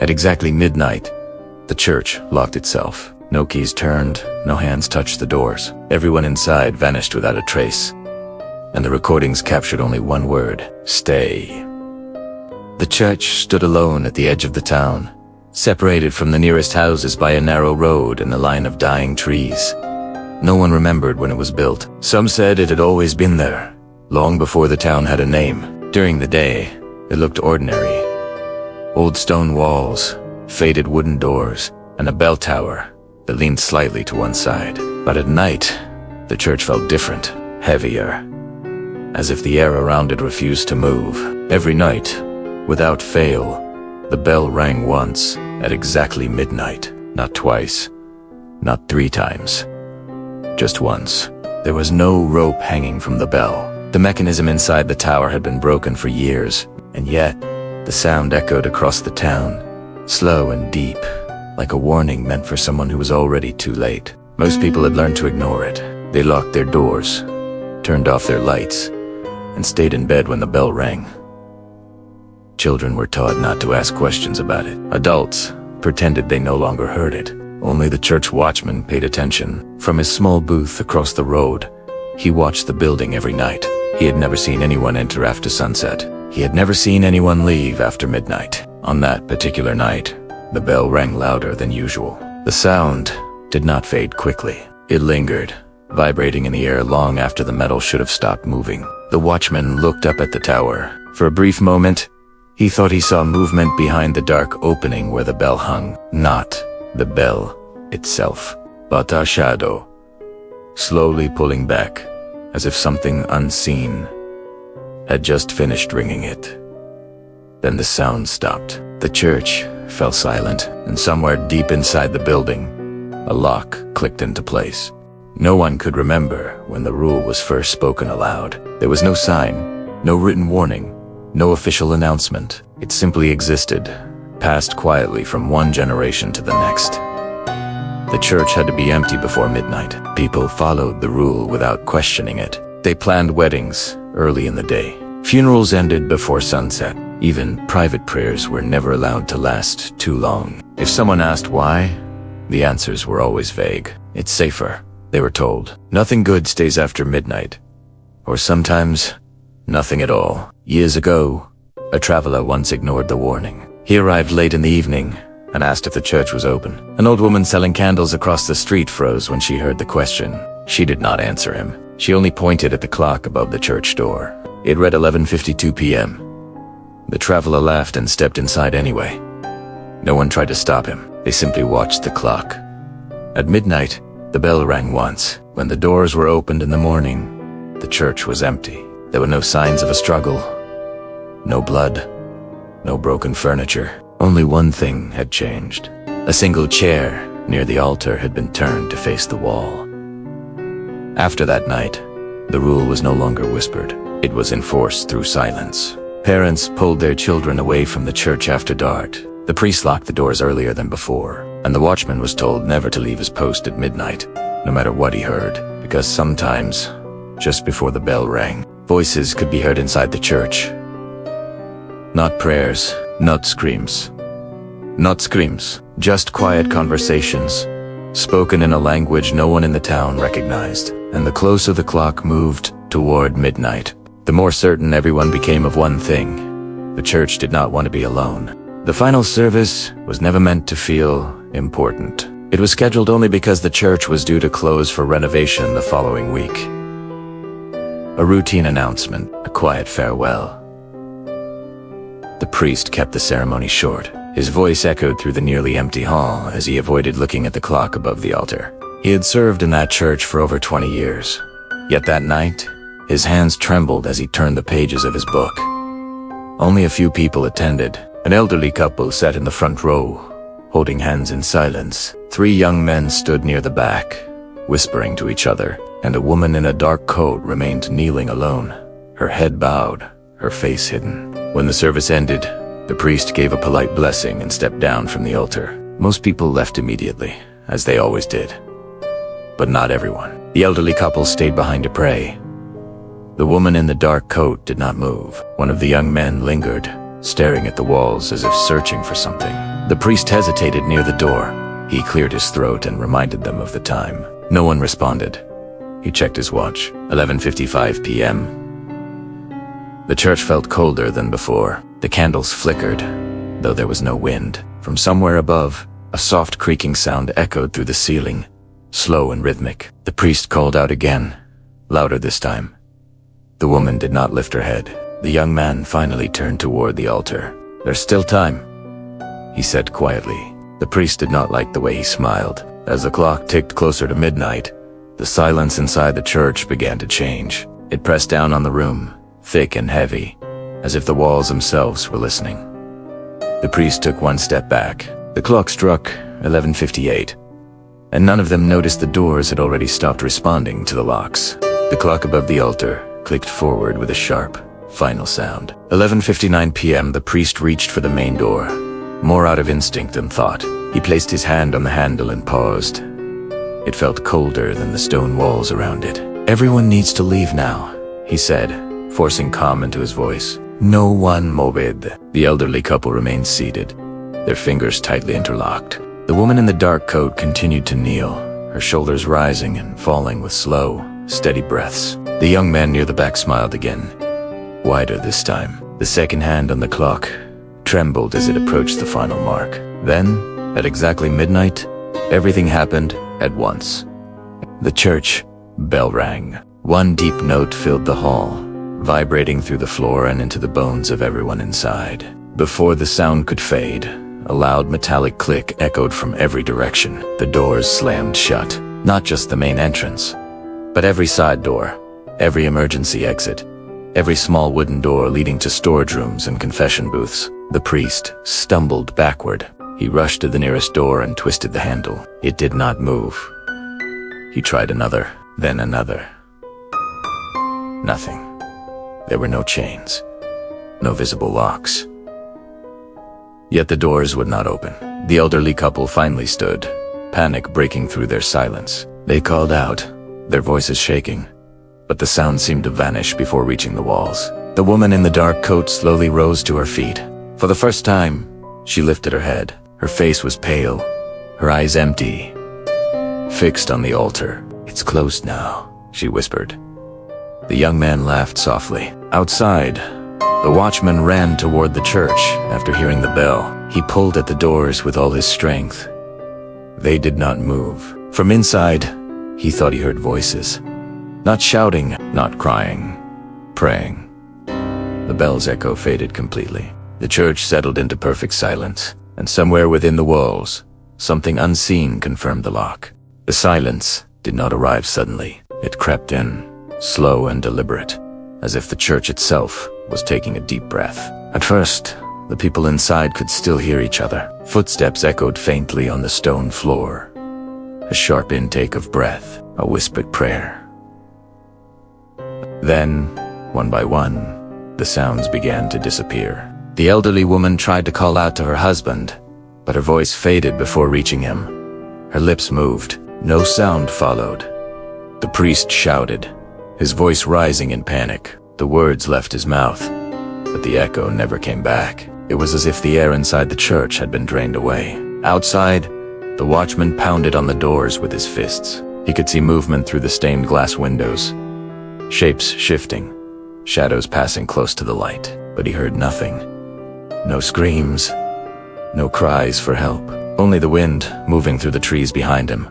At exactly midnight, the church locked itself. No keys turned, no hands touched the doors. Everyone inside vanished without a trace, and the recordings captured only one word: stay. The church stood alone at the edge of the town, separated from the nearest houses by a narrow road and a line of dying trees. No one remembered when it was built. Some said it had always been there, long before the town had a name. During the day, it looked ordinary. Old stone walls, faded wooden doors, and a bell tower that leaned slightly to one side. But at night, the church felt different, heavier, as if the air around it refused to move. Every night, without fail, the bell rang once, at exactly midnight. Not twice, not 3 times. Just once. There was no rope hanging from the bell. The mechanism inside the tower had been broken for years, and yet, the sound echoed across the town, slow and deep, like a warning meant for someone who was already too late. Most people had learned to ignore it. They locked their doors, turned off their lights, and stayed in bed when the bell rang. Children were taught not to ask questions about it. Adults pretended they no longer heard it. Only the church watchman paid attention. From his small booth across the road, he watched the building every night. He had never seen anyone enter after sunset. He had never seen anyone leave after midnight. On that particular night, the bell rang louder than usual. The sound did not fade quickly. It lingered, vibrating in the air long after the metal should have stopped moving. The watchman looked up at the tower. For a brief moment, he thought he saw movement behind the dark opening where the bell hung. Not the bell itself, but a shadow, slowly pulling back, as if something unseen had just finished ringing it. Then the sound stopped. The church fell silent, and somewhere deep inside the building, a lock clicked into place. No one could remember when the rule was first spoken aloud. There was no sign, no written warning, no official announcement. It simply existed, passed quietly from one generation to the next. The church had to be empty before midnight. People followed the rule without questioning it. They planned weddings early in the day. Funerals ended before sunset. Even private prayers were never allowed to last too long. If someone asked why, the answers were always vague. It's safer, they were told. Nothing good stays after midnight. Or sometimes, nothing at all. Years ago, a traveler once ignored the warning. He arrived late in the evening and asked if the church was open. An old woman selling candles across the street froze when she heard the question. She did not answer him. She only pointed at the clock above the church door. It read 11:52 p.m. The traveler laughed and stepped inside anyway. No one tried to stop him. They simply watched the clock. At midnight, the bell rang once. When the doors were opened in the morning, the church was empty. There were no signs of a struggle. No blood. No broken furniture. Only one thing had changed. A single chair near the altar had been turned to face the wall. After that night, the rule was no longer whispered. It was enforced through silence. Parents pulled their children away from the church after dark. The priest locked the doors earlier than before, and the watchman was told never to leave his post at midnight, no matter what he heard, because sometimes, just before the bell rang, voices could be heard inside the church. Not prayers, not screams. Not screams, just quiet conversations, spoken in a language no one in the town recognized. And the closer the clock moved toward midnight, the more certain everyone became of one thing: the church did not want to be alone. The final service was never meant to feel important. It was scheduled only because the church was due to close for renovation the following week. A routine announcement, a quiet farewell. The priest kept the ceremony short. His voice echoed through the nearly empty hall as he avoided looking at the clock above the altar. He had served in that church for over 20 years. Yet that night, his hands trembled as he turned the pages of his book. Only a few people attended. An elderly couple sat in the front row, holding hands in silence. 3 young men stood near the back, whispering to each other, and a woman in a dark coat remained kneeling alone, her head bowed, her face hidden. When the service ended, the priest gave a polite blessing and stepped down from the altar. Most people left immediately, as they always did. But not everyone. The elderly couple stayed behind to pray. The woman in the dark coat did not move. One of the young men lingered, staring at the walls as if searching for something. The priest hesitated near the door. He cleared his throat and reminded them of the time. No one responded. He checked his watch. 11:55 p.m. The church felt colder than before. The candles flickered, though there was no wind. From somewhere above, a soft creaking sound echoed through the ceiling, slow and rhythmic. The priest called out again, louder this time. The woman did not lift her head. The young man finally turned toward the altar. "There's still time," he said quietly. The priest did not like the way he smiled. As the clock ticked closer to midnight, the silence inside the church began to change. It pressed down on the room, thick and heavy, as if the walls themselves were listening. The priest took one step back. The clock struck 11:58, and none of them noticed the doors had already stopped responding to the locks. The clock above the altar clicked forward with a sharp, final sound. 11:59 p.m. The priest reached for the main door, more out of instinct than thought. He placed his hand on the handle and paused. It felt colder than the stone walls around it. "Everyone needs to leave now," he said, forcing calm into his voice. "No one moved." The elderly couple remained seated, their fingers tightly interlocked. The woman in the dark coat continued to kneel, her shoulders rising and falling with slow, steady breaths. The young man near the back smiled again, wider this time. The second hand on the clock trembled as it approached the final mark. Then, at exactly midnight, everything happened at once. The church bell rang. One deep note filled the hall, vibrating through the floor and into the bones of everyone inside. Before the sound could fade, a loud metallic click echoed from every direction. The doors slammed shut, not just the main entrance, but every side door, every emergency exit, every small wooden door leading to storage rooms and confession booths. The priest stumbled backward. He rushed to the nearest door and twisted the handle. It did not move. He tried another, then another. Nothing. There were no chains, no visible locks. Yet the doors would not open. The elderly couple finally stood, panic breaking through their silence. They called out, their voices shaking, but the sound seemed to vanish before reaching the walls. The woman in the dark coat slowly rose to her feet. For the first time, she lifted her head. Her face was pale, her eyes empty, fixed on the altar. "It's closed now," she whispered. The young man laughed softly. Outside, the watchman ran toward the church after hearing the bell. He pulled at the doors with all his strength. They did not move. From inside, he thought he heard voices. Not shouting, not crying, praying. The bell's echo faded completely. The church settled into perfect silence, and somewhere within the walls, something unseen confirmed the lock. The silence did not arrive suddenly. It crept in, slow and deliberate, as if the church itself was taking a deep breath. At first, the people inside could still hear each other. Footsteps echoed faintly on the stone floor. A sharp intake of breath, a whispered prayer. Then, one by one, the sounds began to disappear. The elderly woman tried to call out to her husband, but her voice faded before reaching him. Her lips moved. No sound followed. The priest shouted, his voice rising in panic. The words left his mouth, but the echo never came back. It was as if the air inside the church had been drained away. Outside, the watchman pounded on the doors with his fists. He could see movement through the stained glass windows, shapes shifting, shadows passing close to the light, but he heard nothing. No screams, no cries for help, only the wind moving through the trees behind him.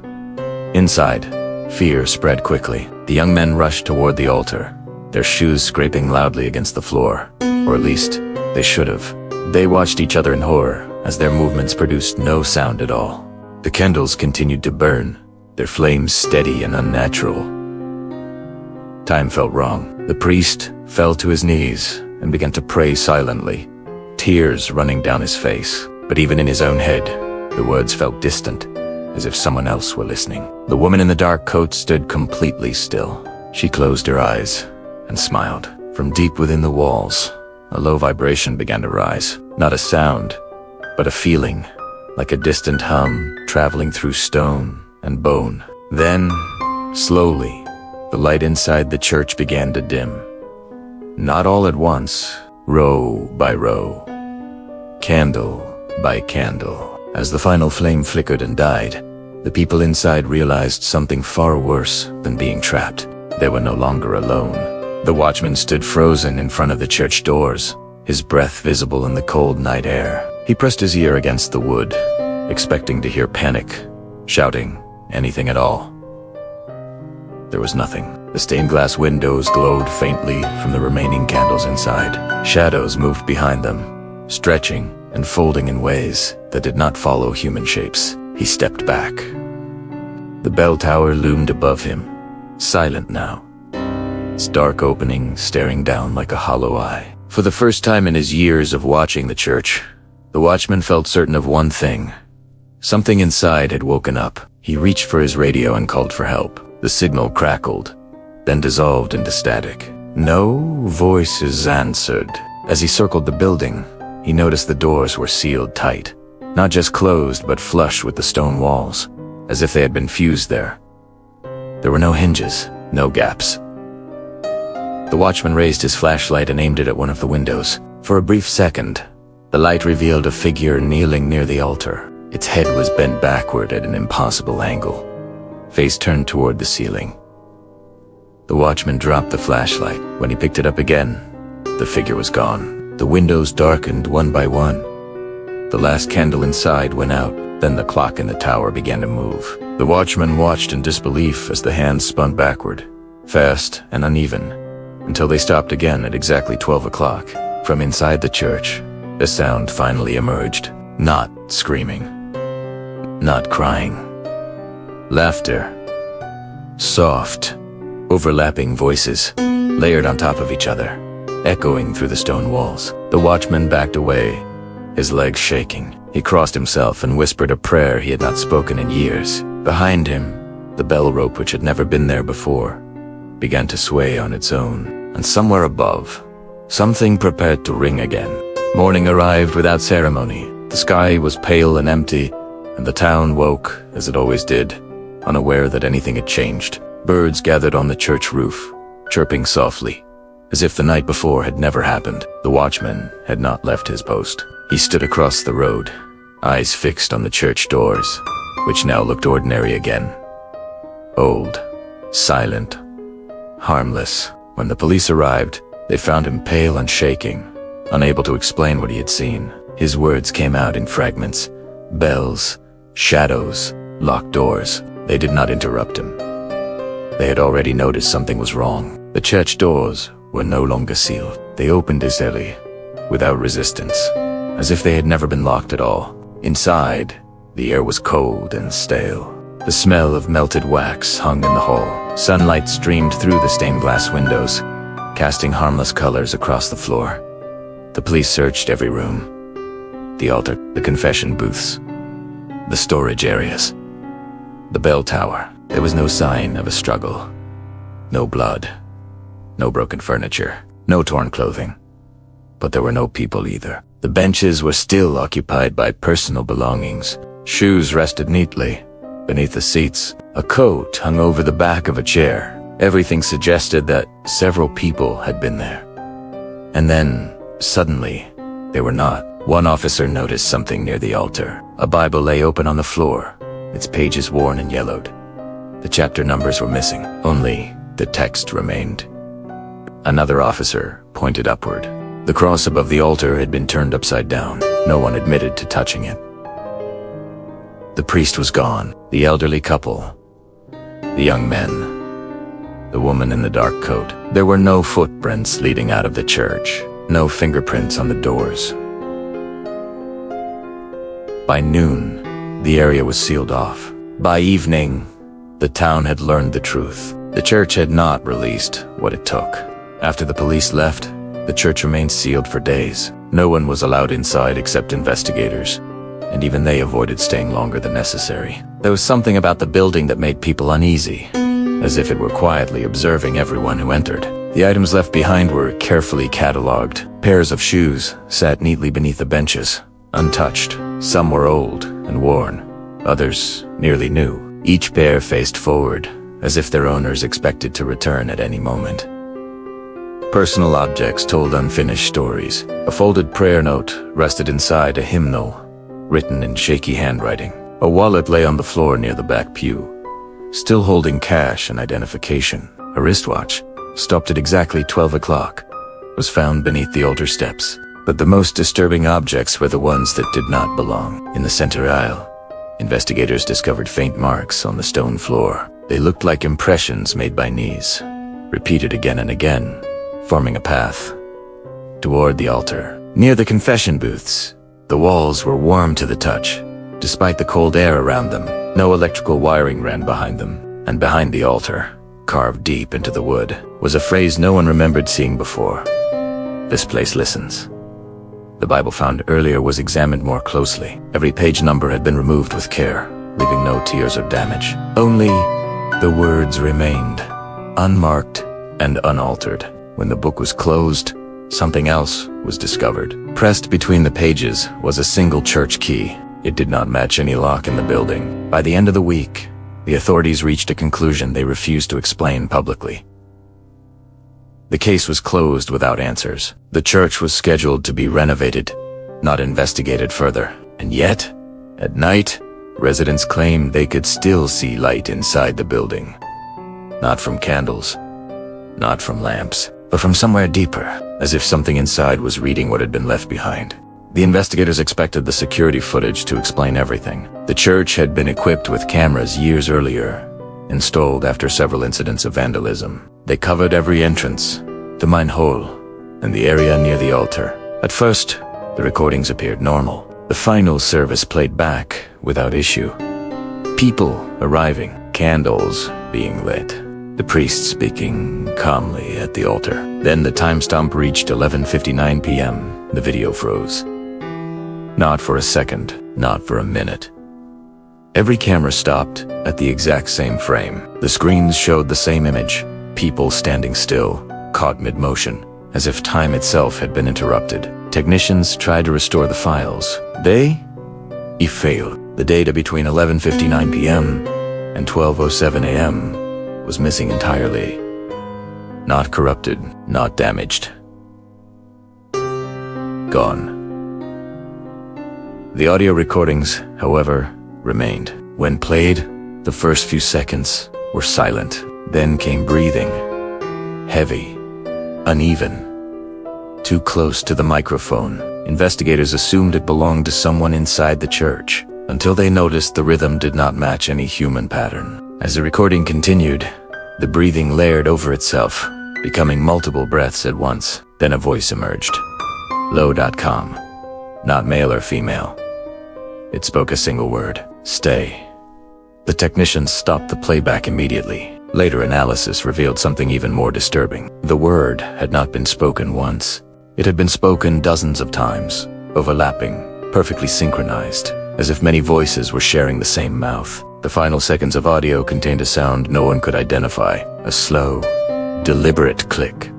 Inside, fear spread quickly. The young men rushed toward the altar, their shoes scraping loudly against the floor, or at least, they should have. They watched each other in horror as their movements produced no sound at all. The candles continued to burn, their flames steady and unnatural. Time felt wrong. The priest fell to his knees and began to pray silently, tears running down his face. But even in his own head, the words felt distant, as if someone else were listening. The woman in the dark coat stood completely still. She closed her eyes and smiled. From deep within the walls, a low vibration began to rise. Not a sound, but a feeling, like a distant hum traveling through stone and bone. Then, slowly, the light inside the church began to dim. Not all at once, row by row, candle by candle. As the final flame flickered and died, the people inside realized something far worse than being trapped. They were no longer alone. The watchman stood frozen in front of the church doors, his breath visible in the cold night air. He pressed his ear against the wood, expecting to hear panic, shouting, anything at all. There was nothing. The stained glass windows glowed faintly from the remaining candles inside. Shadows moved behind them, stretching and folding in ways that did not follow human shapes. He stepped back. The bell tower loomed above him, silent now, its dark opening staring down like a hollow eye. For the first time in his years of watching the church, the watchman felt certain of one thing. Something inside had woken up. He reached for his radio and called for help. The signal crackled, then dissolved into static. No voices answered. As he circled the building, he noticed the doors were sealed tight. Not just closed, but flush with the stone walls, as if they had been fused there. There were no hinges, no gaps. The watchman raised his flashlight and aimed it at one of the windows. For a brief second, the light revealed a figure kneeling near the altar. Its head was bent backward at an impossible angle, face turned toward the ceiling. The watchman dropped the flashlight. When he picked it up again, the figure was gone. The windows darkened one by one. The last candle inside went out, then the clock in the tower began to move. The watchman watched in disbelief as the hands spun backward, fast and uneven, until they stopped again at exactly 12 o'clock. From inside the church, a sound finally emerged. Not screaming, not crying. Laughter. Soft, overlapping voices, layered on top of each other, echoing through the stone walls. The watchman backed away, his legs shaking. He crossed himself and whispered a prayer he had not spoken in years. Behind him, the bell rope, which had never been there before, began to sway on its own. And somewhere above, something prepared to ring again. Morning arrived without ceremony. The sky was pale and empty, and the town woke, as it always did, unaware that anything had changed. Birds gathered on the church roof, chirping softly, as if the night before had never happened. The watchman had not left his post. He stood across the road, eyes fixed on the church doors, which now looked ordinary again. Old, silent, harmless. When the police arrived, they found him pale and shaking, unable to explain what he had seen. His words came out in fragments. Bells, shadows, locked doors. They did not interrupt him. They had already noticed something was wrong. The church doors were no longer sealed. They opened easily, without resistance, as if they had never been locked at all. Inside, the air was cold and stale. The smell of melted wax hung in the hall. Sunlight streamed through the stained glass windows, casting harmless colors across the floor. The police searched every room. The altar, the confession booths, the storage areas, the bell tower. There was no sign of a struggle. No blood. No broken furniture. No torn clothing. But there were no people either. The benches were still occupied by personal belongings. Shoes rested neatly beneath the seats. A coat hung over the back of a chair. Everything suggested that several people had been there. And then, suddenly, they were not. One officer noticed something near the altar. A Bible lay open on the floor, its pages worn and yellowed. The chapter numbers were missing. Only the text remained. Another officer pointed upward. The cross above the altar had been turned upside down. No one admitted to touching it. The priest was gone. The elderly couple. The young men. The woman in the dark coat. There were no footprints leading out of the church. No fingerprints on the doors. By noon, the area was sealed off. By evening, the town had learned the truth. The church had not released what it took. After the police left, the church remained sealed for days. No one was allowed inside except investigators, and even they avoided staying longer than necessary. There was something about the building that made people uneasy, as if it were quietly observing everyone who entered. The items left behind were carefully catalogued. Pairs of shoes sat neatly beneath the benches, untouched. Some were old and worn, others nearly new. Each pair faced forward, as if their owners expected to return at any moment. Personal objects told unfinished stories. A folded prayer note rested inside a hymnal, written in shaky handwriting. A wallet lay on the floor near the back pew, still holding cash and identification. A wristwatch, stopped at exactly 12 o'clock, was found beneath the altar steps. But the most disturbing objects were the ones that did not belong. In the center aisle, investigators discovered faint marks on the stone floor. They looked like impressions made by knees, repeated again and again, forming a path toward the altar. Near the confession booths, the walls were warm to the touch, despite the cold air around them. No electrical wiring ran behind them, and behind the altar, carved deep into the wood, was a phrase no one remembered seeing before. "This place listens." The Bible found earlier was examined more closely. Every page number had been removed with care, leaving no tears or damage. Only the words remained, unmarked and unaltered. When the book was closed, something else was discovered. Pressed between the pages was a single church key. It did not match any lock in the building. By the end of the week, the authorities reached a conclusion they refused to explain publicly. The case was closed without answers. The church was scheduled to be renovated, not investigated further. And yet, at night, residents claimed they could still see light inside the building. Not from candles, not from lamps, but from somewhere deeper, as if something inside was reading what had been left behind. The investigators expected the security footage to explain everything. The church had been equipped with cameras years earlier, installed after several incidents of vandalism. They covered every entrance, the mine hole, and the area near the altar. At first, the recordings appeared normal. The final service played back without issue. People arriving, candles being lit, the priest speaking calmly at the altar. Then the time stamp reached 11:59 p.m. The video froze. Not for a second, not for a minute. Every camera stopped at the exact same frame. The screens showed the same image, people standing still, caught mid-motion, as if time itself had been interrupted. Technicians tried to restore the files. They failed. The data between 11:59 p.m. and 12:07 a.m. was missing entirely. Not corrupted, not damaged. Gone. The audio recordings, however, remained. When played, the first few seconds were silent. Then came breathing. Heavy, uneven, too close to the microphone. Investigators assumed it belonged to someone inside the church, until they noticed the rhythm did not match any human pattern. As the recording continued, the breathing layered over itself, becoming multiple breaths at once. Then a voice emerged. Low.com. Not male or female. It spoke a single word. Stay. The technicians stopped the playback immediately. Later analysis revealed something even more disturbing. The word had not been spoken once. It had been spoken dozens of times, overlapping, perfectly synchronized, as if many voices were sharing the same mouth. The final seconds of audio contained a sound no one could identify, a slow, deliberate click.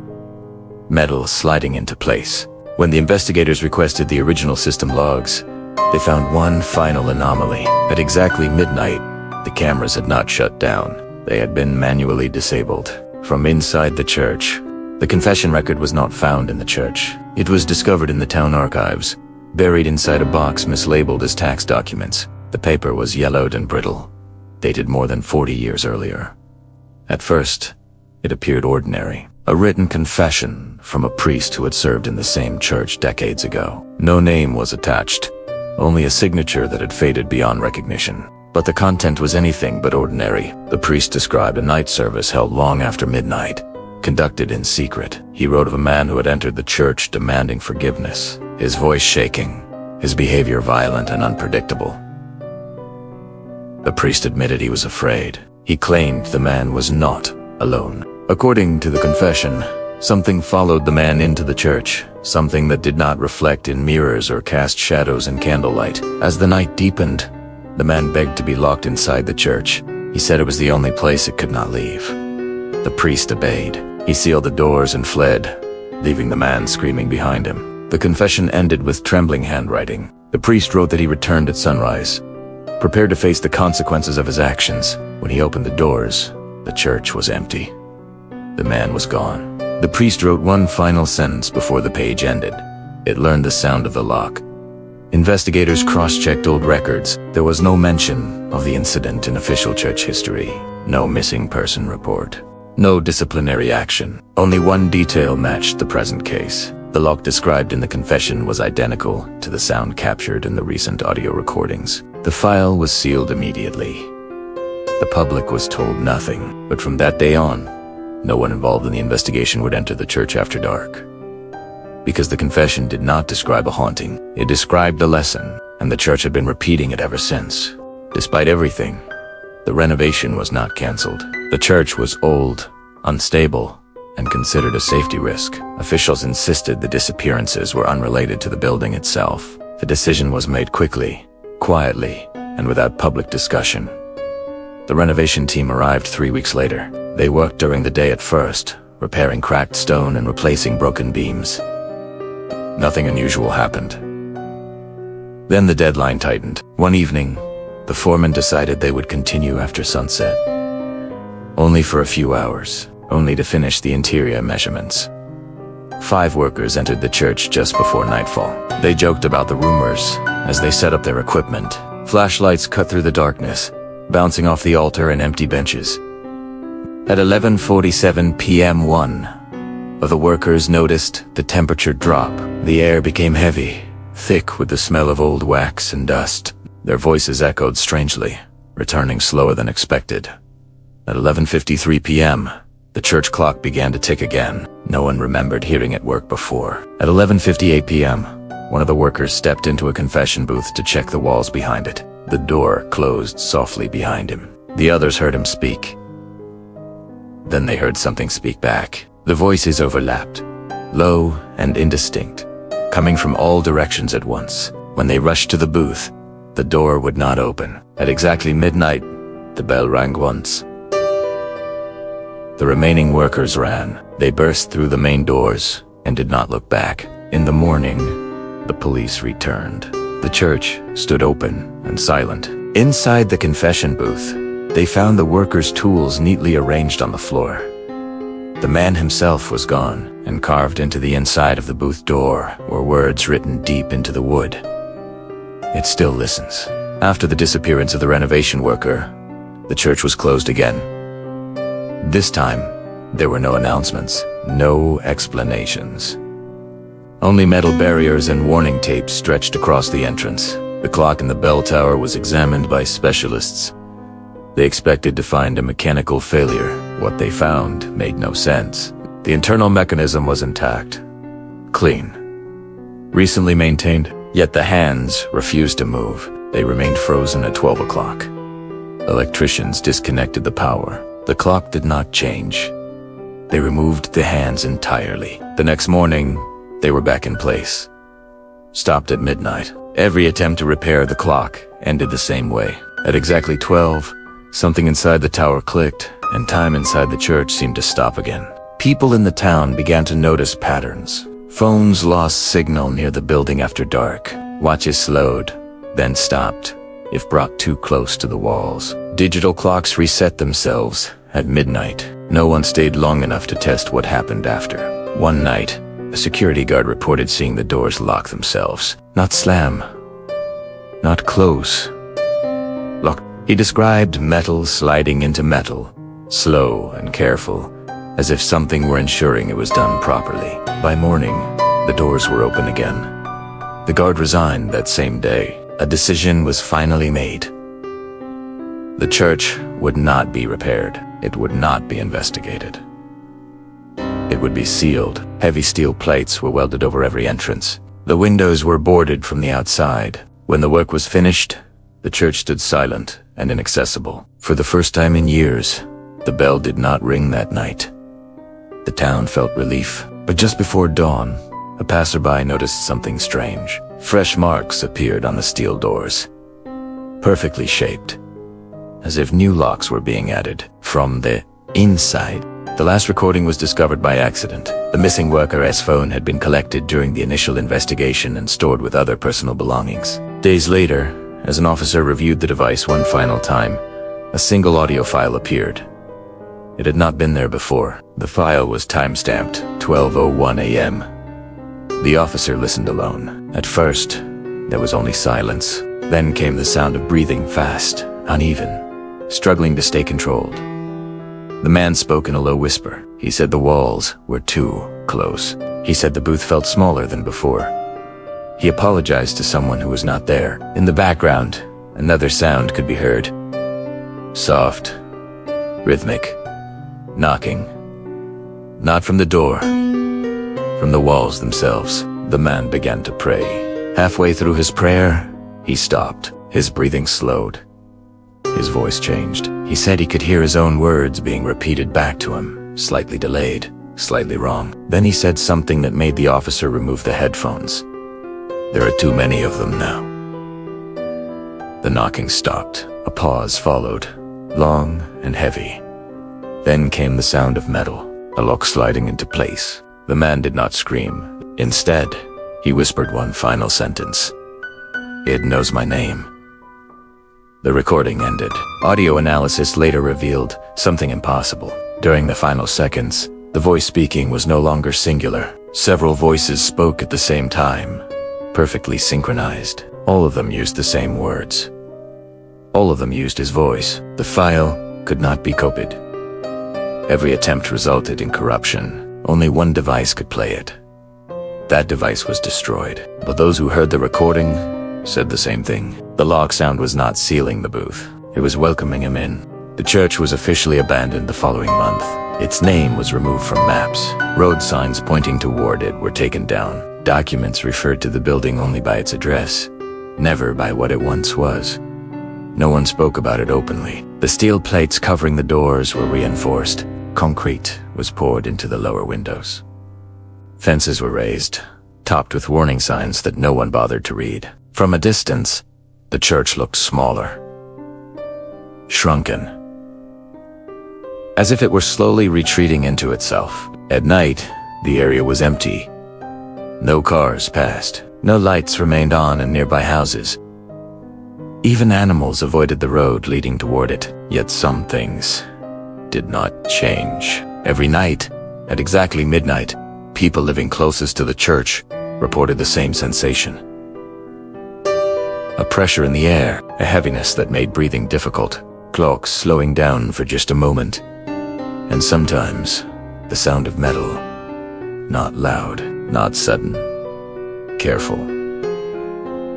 Metal sliding into place. When the investigators requested the original system logs, they found one final anomaly. At exactly midnight, the cameras had not shut down. They had been manually disabled. From inside the church, the confession record was not found in the church. It was discovered in the town archives, buried inside a box mislabeled as tax documents. The paper was yellowed and brittle, dated more than 40 years earlier. At first, it appeared ordinary. A written confession from a priest who had served in the same church decades ago. No name was attached, only a signature that had faded beyond recognition. But the content was anything but ordinary. The priest described a night service held long after midnight, conducted in secret. He wrote of a man who had entered the church demanding forgiveness, his voice shaking, his behavior violent and unpredictable. The priest admitted he was afraid. He claimed the man was not alone. According to the confession, something followed the man into the church, something that did not reflect in mirrors or cast shadows in candlelight. As the night deepened, the man begged to be locked inside the church. He said it was the only place it could not leave. The priest obeyed. He sealed the doors and fled, leaving the man screaming behind him. The confession ended with trembling handwriting. The priest wrote that he returned at sunrise, prepared to face the consequences of his actions. When he opened the doors, the church was empty. The man was gone. The priest wrote one final sentence before the page ended. It learned the sound of the lock. Investigators cross-checked old records. There was no mention of the incident in official church history. No missing person report. No disciplinary action. Only one detail matched the present case. The lock described in the confession was identical to the sound captured in the recent audio recordings. The file was sealed immediately. The public was told nothing, but from that day on, no one involved in the investigation would enter the church after dark. Because the confession did not describe a haunting, it described a lesson, and the church had been repeating it ever since. Despite everything, the renovation was not cancelled. The church was old, unstable, and considered a safety risk. Officials insisted the disappearances were unrelated to the building itself. The decision was made quickly, quietly, and without public discussion. The renovation team arrived 3 weeks later. They worked during the day at first, repairing cracked stone and replacing broken beams. Nothing unusual happened. Then the deadline tightened. One evening, the foreman decided they would continue after sunset. Only for a few hours, only to finish the interior measurements. 5 workers entered the church just before nightfall. They joked about the rumors as they set up their equipment. Flashlights cut through the darkness, bouncing off the altar and empty benches. At 11:47 p.m., one of the workers noticed the temperature drop. The air became heavy, thick with the smell of old wax and dust. Their voices echoed strangely, returning slower than expected. At 11:53 p.m., the church clock began to tick again. No one remembered hearing it work before. At 11:58 p.m., one of the workers stepped into a confession booth to check the walls behind it. The door closed softly behind him. The others heard him speak. Then they heard something speak back. The voices overlapped, low and indistinct, coming from all directions at once. When they rushed to the booth, the door would not open. At exactly midnight, the bell rang once. The remaining workers ran. They burst through the main doors and did not look back. In the morning, the police returned. The church stood open and silent. Inside the confession booth, they found the workers' tools neatly arranged on the floor. The man himself was gone, and carved into the inside of the booth door were words written deep into the wood. It still listens. After the disappearance of the renovation worker, the church was closed again. This time, there were no announcements, no explanations. Only metal barriers and warning tapes stretched across the entrance. The clock in the bell tower was examined by specialists. They expected to find a mechanical failure. What they found made no sense. The internal mechanism was intact, clean, recently maintained, yet the hands refused to move. They remained frozen at 12 o'clock. Electricians disconnected the power. The clock did not change. They removed the hands entirely. The next morning, they were back in place. Stopped at midnight. Every attempt to repair the clock ended the same way. At exactly 12, something inside the tower clicked, and time inside the church seemed to stop again. People in the town began to notice patterns. Phones lost signal near the building after dark. Watches slowed, then stopped, if brought too close to the walls. Digital clocks reset themselves at midnight. No one stayed long enough to test what happened after. One night, a security guard reported seeing the doors lock themselves. Not slam, not close. Lock. He described metal sliding into metal, slow and careful, as if something were ensuring it was done properly. By morning, the doors were open again. The guard resigned that same day. A decision was finally made. The church would not be repaired. It would not be investigated. It would be sealed. Heavy steel plates were welded over every entrance. The windows were boarded from the outside. When the work was finished, the church stood silent and inaccessible. For the first time in years, the bell did not ring that night. The town felt relief. But just before dawn, a passerby noticed something strange. Fresh marks appeared on the steel doors, perfectly shaped, as if new locks were being added from the inside. The last recording was discovered by accident. The missing worker's phone had been collected during the initial investigation and stored with other personal belongings. Days later, as an officer reviewed the device one final time, a single audio file appeared. It had not been there before. The file was time-stamped 12:01 a.m. The officer listened alone. At first, There was only silence. Then came the sound of breathing, fast, uneven, struggling to stay controlled. The man spoke in a low whisper. He said the walls were too close. He said the booth felt smaller than before. He apologized to someone who was not there. In the background, another sound could be heard. Soft, rhythmic, knocking. Not from the door, from the walls themselves. The man began to pray. Halfway through his prayer, he stopped. His breathing slowed. His voice changed. He said he could hear his own words being repeated back to him, slightly delayed, slightly wrong. Then he said something that made the officer remove the headphones. There are too many of them now. The knocking stopped. A pause followed, long and heavy. Then came the sound of metal, a lock sliding into place. The man did not scream. Instead, he whispered one final sentence. "It knows my name." The recording ended. Audio analysis later revealed something impossible. During the final seconds, the voice speaking was no longer singular. Several voices spoke at the same time, perfectly synchronized. All of them used the same words. All of them used his voice. The file could not be copied. Every attempt resulted in corruption. Only one device could play it. That device was destroyed. But those who heard the recording said the same thing. The lock sound was not sealing the booth. It was welcoming him in. The church was officially abandoned the following month. Its name was removed from maps. Road signs pointing toward it were taken down. Documents referred to the building only by its address, never by what it once was. No one spoke about it openly. The steel plates covering the doors were reinforced. Concrete was poured into the lower windows. Fences were raised, topped with warning signs that no one bothered to read. From a distance, the church looked smaller, shrunken, as if it were slowly retreating into itself. At night, the area was empty. No cars passed. No lights remained on in nearby houses. Even animals avoided the road leading toward it. Yet some things did not change. Every night, at exactly midnight, people living closest to the church reported the same sensation. A pressure in the air, a heaviness that made breathing difficult, clocks slowing down for just a moment, and sometimes the sound of metal. Not loud, not sudden, careful.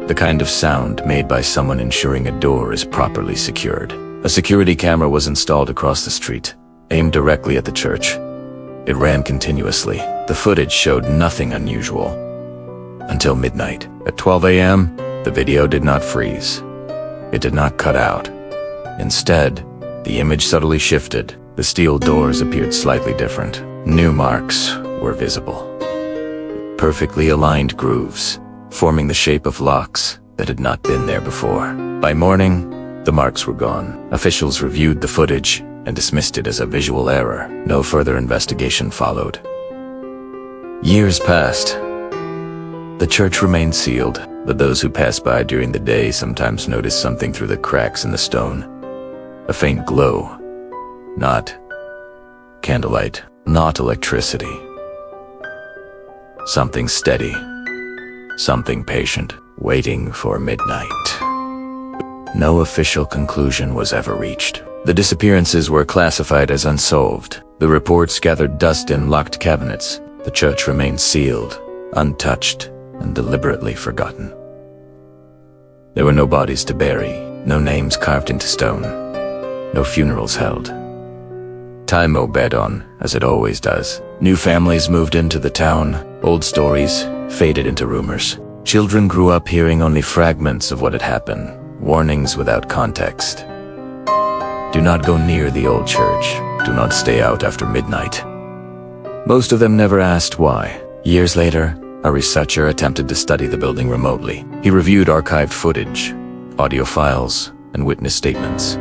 The kind of sound made by someone ensuring a door is properly secured. A security camera was installed across the street, aimed directly at the church. It ran continuously. The footage showed nothing unusual. Until midnight. At 12 a.m., the video did not freeze. It did not cut out. Instead, the image subtly shifted. The steel doors appeared slightly different. New marks were visible. Perfectly aligned grooves, forming the shape of locks that had not been there before. By morning, the marks were gone. Officials reviewed the footage and dismissed it as a visual error. No further investigation followed. Years passed. The church remained sealed, but those who passed by during the day sometimes noticed something through the cracks in the stone. A faint glow. Not candlelight, not electricity. Something steady, something patient, waiting for midnight. No official conclusion was ever reached. The disappearances were classified as unsolved. The reports gathered dust in locked cabinets. The church remained sealed, untouched, and deliberately forgotten. There were no bodies to bury, no names carved into stone, no funerals held. Time moved on, as it always does. New families moved into the town. Old stories faded into rumors. Children grew up hearing only fragments of what had happened, warnings without context. Do not go near the old church. Do not stay out after midnight. Most of them never asked why. Years later, a researcher attempted to study the building remotely. He reviewed archived footage, audio files, and witness statements.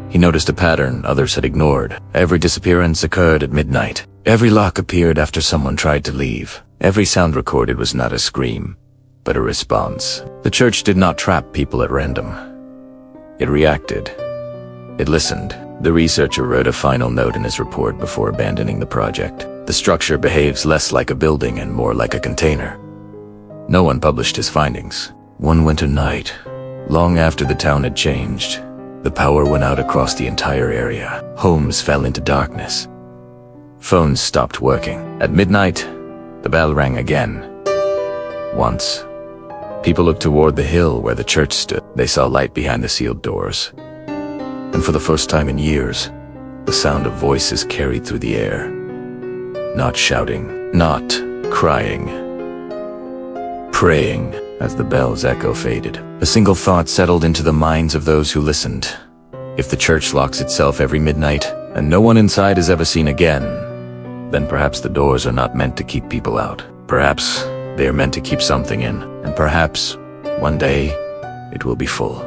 He noticed a pattern others had ignored. Every disappearance occurred at midnight. Every lock appeared after someone tried to leave. Every sound recorded was not a scream, but a response. The church did not trap people at random. It reacted. It listened. The researcher wrote a final note in his report before abandoning the project. The structure behaves less like a building and more like a container. No one published his findings. One winter night, long after the town had changed, the power went out across the entire area. Homes fell into darkness. Phones stopped working. At midnight, the bell rang again. Once, people looked toward the hill where the church stood. They saw light behind the sealed doors. And for the first time in years, the sound of voices carried through the air. Not shouting, not crying, praying. As the bell's echo faded, a single thought settled into the minds of those who listened. If the church locks itself every midnight, and no one inside is ever seen again, then perhaps the doors are not meant to keep people out. Perhaps they are meant to keep something in, and perhaps one day it will be full.